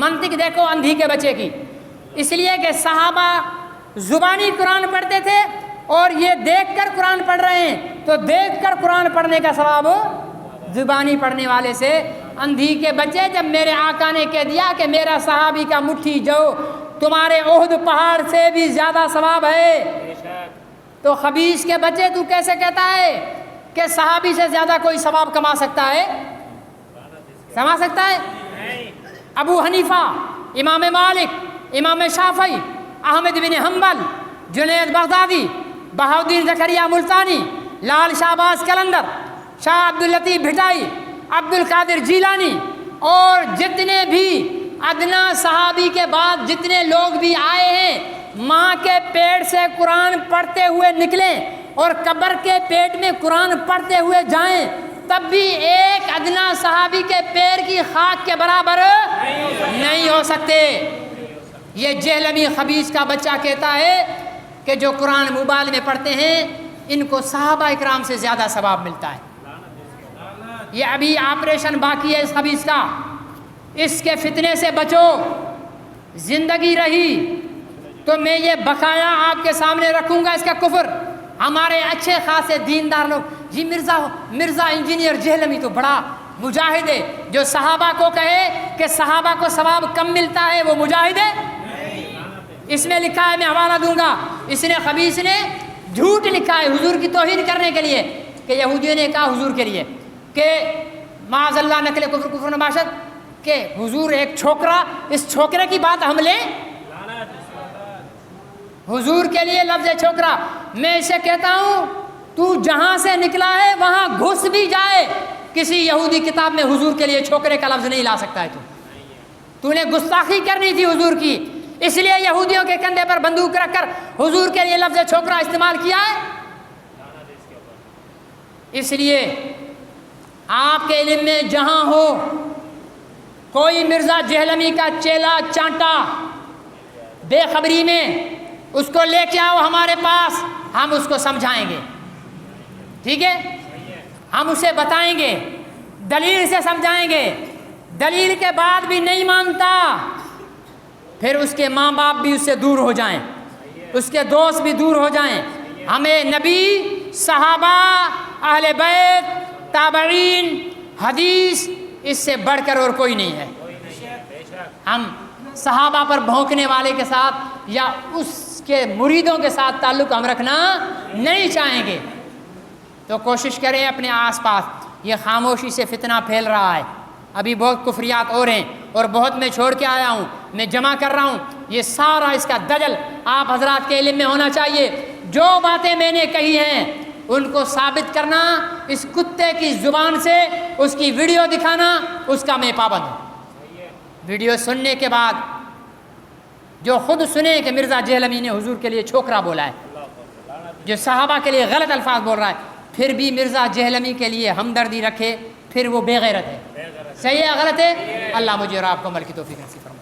منطق دیکھو اندھی کے بچے کی. اس لیے کہ صحابہ زبانی قرآن پڑھتے تھے اور یہ دیکھ کر قرآن پڑھ رہے ہیں، تو دیکھ کر قرآن پڑھنے کا ثواب زبانی پڑھنے والے سے. اندھی کے بچے، جب میرے آقا نے کہہ دیا کہ میرا صحابی کا مٹھی جو تمہارے احد پہاڑ سے بھی زیادہ ثواب ہے، تو خبیث کے بچے تو کیسے کہتا ہے کہ صحابی سے زیادہ کوئی ثواب کما سکتا ہے؟ سما سکتا ہے؟ ابو حنیفہ، امام مالک، امام شافعی، احمد بن حنبل، جنید بغدادی، بہاؤالدین زکریا ملتانی، لال شہباز قلندر، شاہ عبداللطیف بھٹائی، عبد القادر جیلانی، اور جتنے بھی ادنا صحابی کے بعد جتنے لوگ بھی آئے ہیں، ماں کے پیٹ سے قرآن پڑھتے ہوئے نکلیں اور قبر کے پیٹ میں قرآن پڑھتے ہوئے جائیں، تب بھی ایک ادنا صحابی کے پیر کی خاک کے برابر نہیں ہو سکتے. یہ جہلمی خبیث کا بچہ کہتا ہے کہ جو قرآن موبائل میں پڑھتے ہیں ان کو صحابہ اکرام سے زیادہ ثواب ملتا ہے. یہ ابھی آپریشن باقی ہے اس خبیث کا. اس کے فتنے سے بچو. زندگی رہی تو میں یہ بقایا آپ کے سامنے رکھوں گا اس کا کفر. ہمارے اچھے خاصے دیندار لوگ، جی مرزا انجینئر جہلمی تو بڑا مجاہد ہے، جو صحابہ کو کہے کہ صحابہ کو ثواب کم ملتا ہے وہ مجاہد ہے؟ اس میں لکھا ہے، میں حوالہ دوں گا، اس نے خبیث نے جھوٹ لکھا ہے حضور کی توہین کرنے کے لیے کہ یہودیوں نے کہا حضور کے لیے کہ معاذ اللہ نقل کفر نباشت کہ حضور ایک چھوکرا، اس چھوکرے کی بات ہم لیں؟ حضور کے لیے لفظ چھوکرا. میں اسے کہتا ہوں تو جہاں سے نکلا ہے وہاں گھس بھی جائے، کسی یہودی کتاب میں حضور کے لیے چھوکرے کا لفظ نہیں لا سکتا ہے. تو نے گستاخی کرنی تھی حضور کی، اس لیے یہودیوں کے کندھے پر بندوق رکھ کر حضور کے لیے لفظ چھوکرا استعمال کیا ہے. اس لیے آپ کے علم میں جہاں ہو کوئی مرزا جہلمی کا چیلا چانٹا بے خبری میں، اس کو لے کے آؤ ہمارے پاس، ہم اس کو سمجھائیں گے. ٹھیک ہے؟ ہم اسے بتائیں گے، دلیل سے سمجھائیں گے. دلیل کے بعد بھی نہیں مانتا، پھر اس کے ماں باپ بھی اس سے دور ہو جائیں، اس کے دوست بھی دور ہو جائیں. ہمیں نبی، صحابہ، اہل بیت، تابعین، حدیث، اس سے بڑھ کر اور کوئی نہیں ہے. ہم صحابہ پر بھونکنے والے کے ساتھ یا اس کے مریدوں کے ساتھ تعلق ہم رکھنا نہیں چاہیں گے. تو کوشش کریں اپنے آس پاس. یہ خاموشی سے فتنہ پھیل رہا ہے، ابھی بہت کفریات ہو رہے ہیں اور بہت میں چھوڑ کے آیا ہوں، میں جمع کر رہا ہوں. یہ سارا اس کا دجل آپ حضرات کے علم میں ہونا چاہیے. جو باتیں میں نے کہی ہیں ان کو ثابت کرنا، اس کتے کی زبان سے اس کی ویڈیو دکھانا، اس کا میں پابند ہوں. ویڈیو سننے کے بعد جو خود سنے کہ مرزا جہلمی نے حضور کے لیے چھوکرا بولا ہے، جو صحابہ کے لیے غلط الفاظ بول رہا ہے، پھر بھی مرزا جہلمی کے لیے ہمدردی رکھے، پھر وہ بے غیرت ہے۔ صحیح ہے غلط ہے؟ اللہ مجھے اور آپ کو عمل کی توفیق نصیب فرمائے۔